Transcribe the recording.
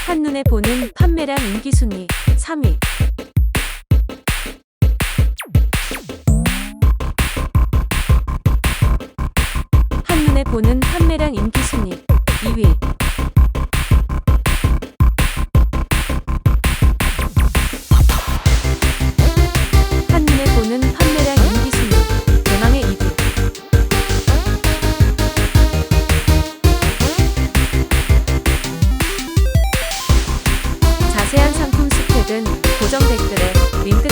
한눈에 보는 판매량 인기 순위 3위. 한눈에 보는 판매량 인기 순위 2위. 한눈에 보는 판매량 인기 순위 대망의 2위. 자세한 상품 스펙은 고정 댓글에 링크